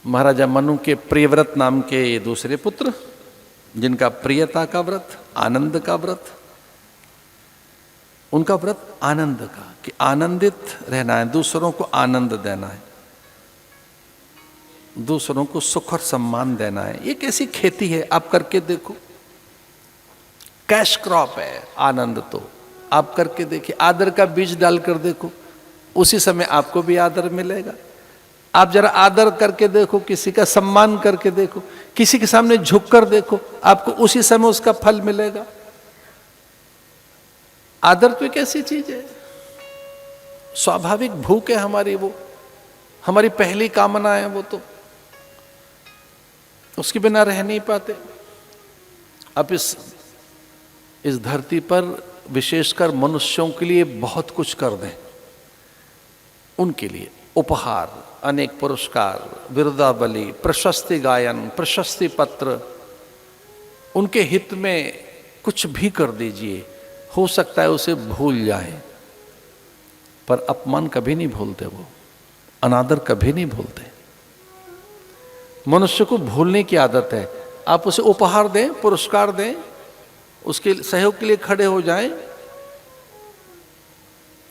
महाराजा मनु के प्रियव्रत नाम के दूसरे पुत्र, जिनका प्रियता का व्रत, आनंद का व्रत, उनका व्रत आनंद का, कि आनंदित रहना है, दूसरों को आनंद देना है, दूसरों को सुख और सम्मान देना है। ये कैसी खेती है, आप करके देखो, कैश क्रॉप है आनंद। तो आप करके देखिए, आदर का बीज डालकर देखो, उसी समय आपको भी आदर मिलेगा। आप जरा आदर करके देखो, किसी का सम्मान करके देखो, किसी के सामने झुक कर देखो, आपको उसी समय उसका फल मिलेगा। आदर तो एक ऐसी चीज है, स्वाभाविक भूख है हमारी, वो हमारी पहली कामना है, वो तो उसके बिना रह नहीं पाते। अब इस धरती पर विशेषकर मनुष्यों के लिए बहुत कुछ कर दें, उनके लिए उपहार, अनेक पुरस्कार, बिरुदावली, प्रशस्ति गायन, प्रशस्ति पत्र, उनके हित में कुछ भी कर दीजिए, हो सकता है उसे भूल जाए, पर अपमान कभी नहीं भूलते, वो अनादर कभी नहीं भूलते। मनुष्य को भूलने की आदत है। आप उसे उपहार दें, पुरस्कार दें, उसके सहयोग के लिए खड़े हो जाएं,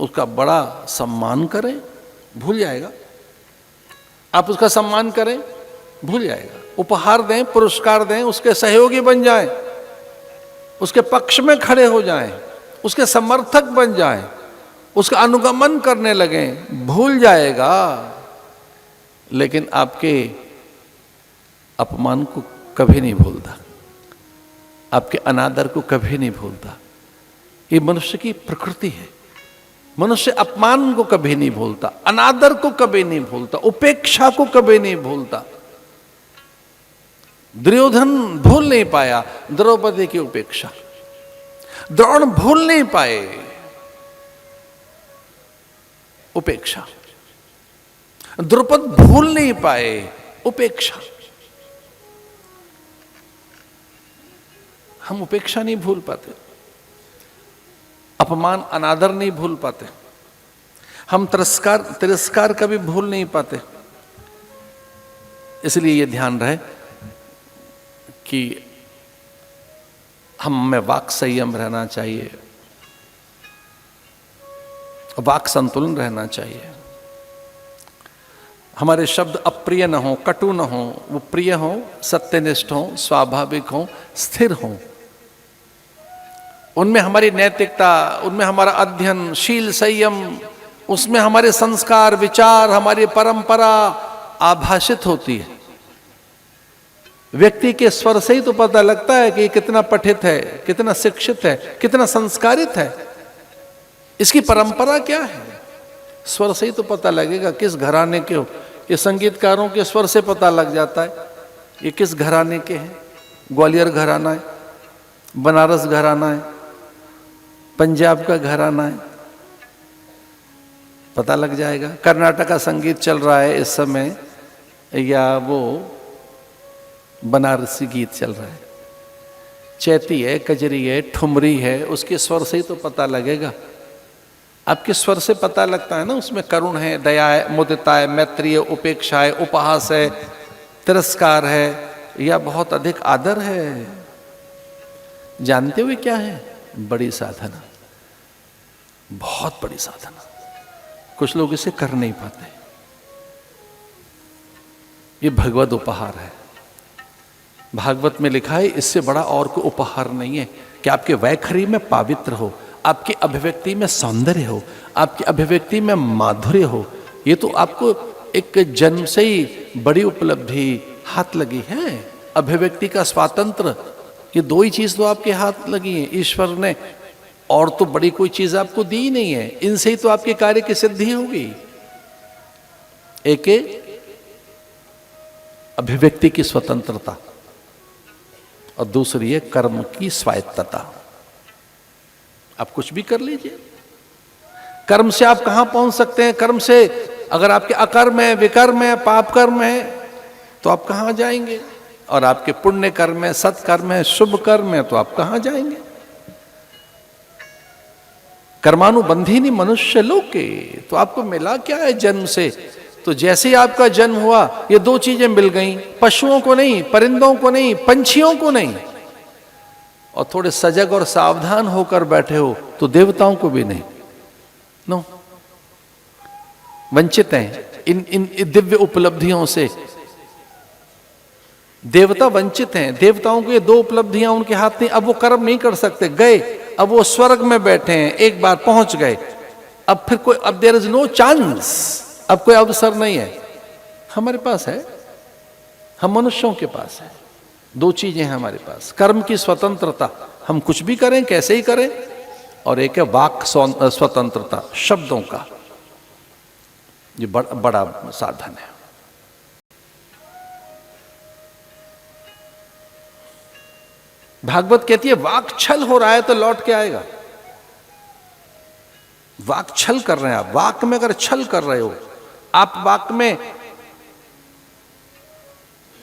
उसका बड़ा सम्मान करें, भूल जाएगा। आप उसका सम्मान करें, भूल जाएगा। उपहार दें, पुरस्कार दें, उसके सहयोगी बन जाएं, उसके पक्ष में खड़े हो जाएं, उसके समर्थक बन जाएं, उसका अनुगमन करने लगें, भूल जाएगा। लेकिन आपके अपमान को कभी नहीं भूलता, आपके अनादर को कभी नहीं भूलता। ये मनुष्य की प्रकृति है। मनुष्य अपमान को कभी नहीं भूलता, अनादर को कभी नहीं भूलता, उपेक्षा को कभी नहीं भूलता। दुर्योधन भूल नहीं पाया द्रौपदी की उपेक्षा, द्रोण भूल नहीं पाए उपेक्षा, द्रुपद भूल नहीं पाए उपेक्षा। हम उपेक्षा नहीं भूल पाते, अपमान अनादर नहीं भूल पाते, हम तिरस्कार कभी भूल नहीं पाते। इसलिए ये ध्यान रहे कि हम में वाक संयम रहना चाहिए, वाक संतुलन रहना चाहिए। हमारे शब्द अप्रिय न हो, कटु न हो, वो प्रिय हो, सत्यनिष्ठ हो, स्वाभाविक हो, स्थिर हो। उनमें हमारी नैतिकता, उनमें हमारा अध्ययन, शील, संयम, उसमें हमारे संस्कार, विचार, हमारी परंपरा आभाषित होती है। व्यक्ति के स्वर से ही तो पता लगता है कि कितना पठित है, कितना शिक्षित है, कितना संस्कारित है, इसकी परंपरा क्या है। स्वर से ही तो पता लगेगा किस घराने के हो। ये संगीतकारों के स्वर से पता लग जाता है ये किस घराने के हैं। ग्वालियर घराना है, बनारस घराना है, पंजाब का घराना है, पता लग जाएगा। कर्नाटक का संगीत चल रहा है इस समय, या वो बनारसी गीत चल रहा है, चैती है, कजरी है, ठुमरी है, उसके स्वर से ही तो पता लगेगा। आपके स्वर से पता लगता है ना, उसमें करुण है, दया है, मुदिता है, मैत्री है, उपेक्षा है, उपहास है, तिरस्कार है, या बहुत अधिक आदर है। जानते हुए क्या है? बड़ी साधना, बहुत बड़ी साधना। कुछ लोग इसे कर नहीं पाते। ये भगवत उपहार है। भागवत में लिखा है, इससे बड़ा और कोई उपहार नहीं है कि आपके वैखरी में पावित्र हो, आपकी अभिव्यक्ति में सौंदर्य हो, आपकी अभिव्यक्ति में माधुर्य हो। ये तो आपको एक जन्म से ही बड़ी उपलब्धि हाथ लगी है। अभिव्यक्ति का स्वातंत्र, ये दो ही चीज तो आपके हाथ लगी है ईश्वर ने, और तो बड़ी कोई चीज आपको दी नहीं है। इनसे ही तो आपके कार्य की सिद्धि होगी। एक अभिव्यक्ति की स्वतंत्रता और दूसरी है कर्म की स्वायत्तता। आप कुछ भी कर लीजिए। कर्म से आप कहां पहुंच सकते हैं? कर्म से अगर आपके अकर्म है, विकर्म है, पाप कर्म है, तो आप कहां जाएंगे? और आपके पुण्य कर्म है, सत्कर्म है, शुभ कर्म है, तो आप कहां जाएंगे? कर्मानुबंधी नहीं मनुष्य लोके, तो आपको मिला क्या है जन्म से? तो जैसे ही आपका जन्म हुआ ये दो चीजें मिल गईं, पशुओं को नहीं, परिंदों को नहीं, पंछियों को नहीं, और थोड़े सजग और सावधान होकर बैठे हो तो देवताओं को भी नहीं। नो, वंचित हैं इन दिव्य उपलब्धियों से। देवता वंचित हैं, देवताओं को ये दो उपलब्धियां उनके हाथ नहीं, अब वो कर्म नहीं कर सकते, गए, अब वो स्वर्ग में बैठे हैं, एक बार पहुंच गए, अब फिर कोई, अब देयर इज नो चांस, अब कोई अवसर नहीं है। हमारे पास है, हम मनुष्यों के पास है, दो चीजें हैं हमारे पास, कर्म की स्वतंत्रता, हम कुछ भी करें कैसे ही करें, और एक है वाक स्वतंत्रता, शब्दों का, ये बड़ा साधन है। भागवत कहती है वाक छल हो रहा है तो लौट के आएगा। वाक छल कर रहे हैं आप, वाक में अगर छल कर रहे हो आप, वाक में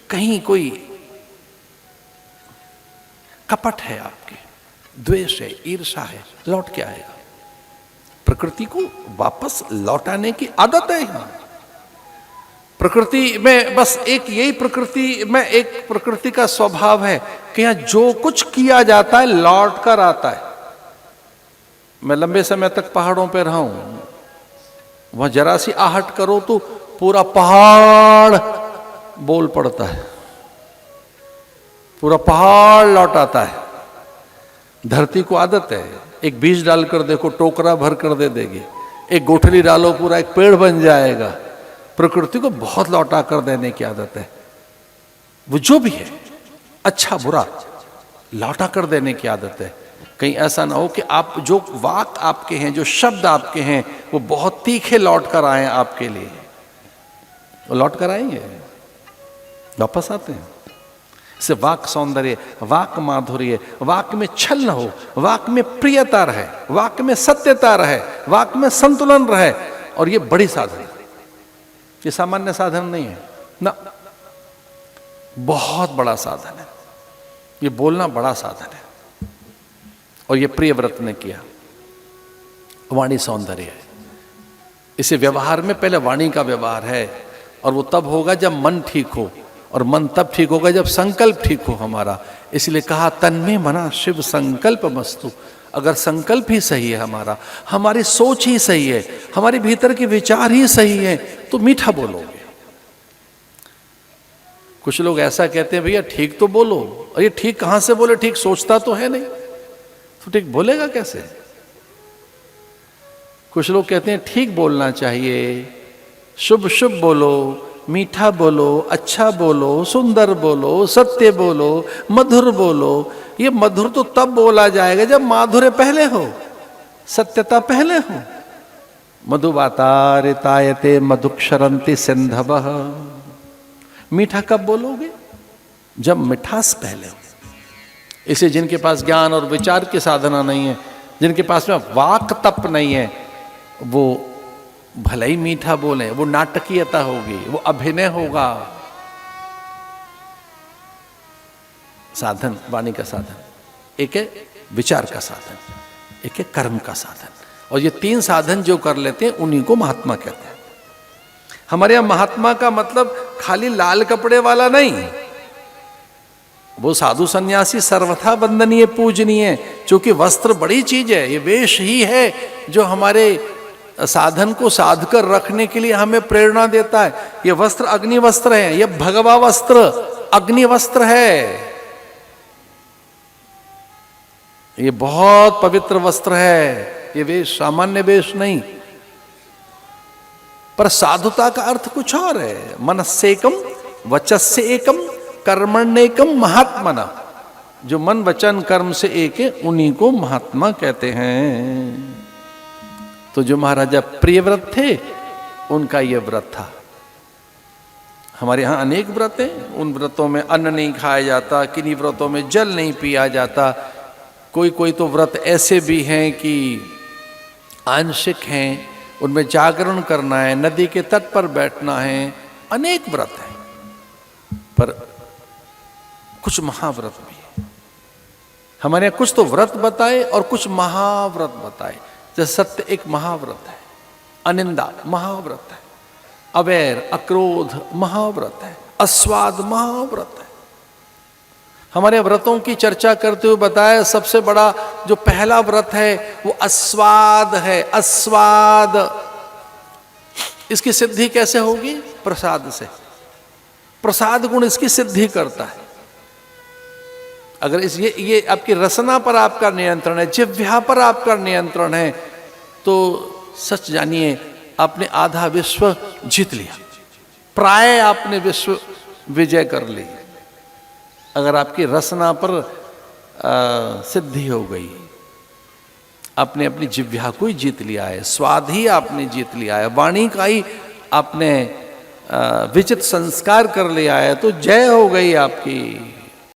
कहीं कोई कपट है, आपके द्वेष है, ईर्षा है, लौट के आएगा। प्रकृति को वापस लौटाने की आदत है यहां। प्रकृति में बस एक यही प्रकृति में एक प्रकृति का स्वभाव है कि यहां जो कुछ किया जाता है लौट कर आता है। मैं लंबे समय तक पहाड़ों पे रहा हूं, वहां जरा सी आहट करो तो पूरा पहाड़ बोल पड़ता है, पूरा पहाड़ लौट आता है। धरती को आदत है, एक बीज डालकर देखो टोकरा भर कर दे देगी, एक गोठली डालो पूरा एक पेड़ बन जाएगा। प्रकृति को बहुत लौटा कर देने की आदत है, वो जो भी है अच्छा बुरा लौटा कर देने की आदत है। कहीं ऐसा ना हो कि आप जो वाक आपके हैं, जो शब्द आपके हैं, वो बहुत तीखे लौट कर आए आपके लिए, वो लौट कर आएंगे, वापस आते हैं। से वाक सौंदर्य, वाक माधुर्य, वाक में छल न हो, वाक में प्रियता रहे, वाक में सत्यता रहे, वाक में संतुलन रहे, और ये बड़ी साधन है, ये सामान्य साधन नहीं है ना, बहुत बड़ा साधन है। ये बोलना बड़ा साधन है, और ये प्रियव्रत ने किया। वाणी सौंदर्य है, इसे व्यवहार में पहले वाणी का व्यवहार है, और वो तब होगा जब मन ठीक हो, और मन तब ठीक होगा जब संकल्प ठीक हो हमारा। इसलिए कहा तन्मे मना शिव संकल्प मस्तु। अगर संकल्प ही सही है हमारा, हमारी सोच ही सही है, हमारे भीतर के विचार ही सही है, तो मीठा बोलोगे। कुछ लोग ऐसा कहते हैं भैया ठीक तो बोलो, और ये ठीक कहां से बोले, ठीक सोचता तो है नहीं, तो ठीक बोलेगा कैसे। कुछ लोग कहते हैं ठीक बोलना चाहिए, शुभ शुभ बोलो, मीठा बोलो, अच्छा बोलो, सुंदर बोलो, सत्य बोलो, मधुर बोलो। ये मधुर तो तब बोला जाएगा जब माधुर्य पहले हो, सत्यता पहले हो। मधुवातारितायते मधुक्षरन्ति सिंधवः। मीठा कब बोलोगे, जब मिठास पहले हो। इसे जिनके पास ज्ञान और विचार की साधना नहीं है, जिनके पास में वाक तप नहीं है, वो भले ही मीठा बोले, वो नाटकीयता होगी, वो अभिनय होगा। साधन वाणी का साधन, एक है विचार का साधन, एक है कर्म का साधन, और ये तीन साधन जो कर लेते हैं उन्हीं को महात्मा कहते हैं। हमारे यहां महात्मा का मतलब खाली लाल कपड़े वाला नहीं, वो साधु सन्यासी सर्वथा वंदनीय पूजनीय, क्योंकि वस्त्र बड़ी चीज है, ये वेश ही है जो हमारे साधन को साध कर रखने के लिए हमें प्रेरणा देता है। ये वस्त्र अग्नि वस्त्र है, ये भगवा वस्त्र अग्नि वस्त्र है, ये बहुत पवित्र वस्त्र है, ये वेश सामान्य वेश नहीं। पर साधुता का अर्थ कुछ और है। मनस्सेकम वचस्य एकम कर्मण्येकम महात्मना। जो मन वचन कर्म से एक है उन्हीं को महात्मा कहते हैं। तो जो महाराजा प्रियव्रत थे उनका यह व्रत था। हमारे यहाँ अनेक व्रत हैं, उन व्रतों में अन्न नहीं खाया जाता, किन्हीं व्रतों में जल नहीं पिया जाता, कोई कोई तो व्रत ऐसे भी हैं कि आंशिक हैं, उनमें जागरण करना है, नदी के तट पर बैठना है, अनेक व्रत हैं। पर कुछ महाव्रत भी है हमारे यहाँ। कुछ तो व्रत बताए और कुछ महाव्रत बताए। जैसे सत्य एक महाव्रत है, अनिंदा महाव्रत है, अवैर अक्रोध महाव्रत है, अस्वाद महाव्रत है। हमारे व्रतों की चर्चा करते हुए बताया सबसे बड़ा जो पहला व्रत है वो अस्वाद है। अस्वाद, इसकी सिद्धि कैसे होगी? प्रसाद से। प्रसाद गुण इसकी सिद्धि करता है। अगर ये आपकी रसना पर आपका नियंत्रण है, जिह्वा पर आपका नियंत्रण है, तो सच जानिए आपने आधा विश्व जीत लिया, प्राय आपने विश्व विजय कर ली। अगर आपकी रसना पर सिद्धि हो गई, आपने अपनी जिह्वा को ही जीत लिया है, स्वाद ही आपने जीत लिया है, वाणी का ही आपने विचित संस्कार कर लिया है, तो जय हो गई आपकी।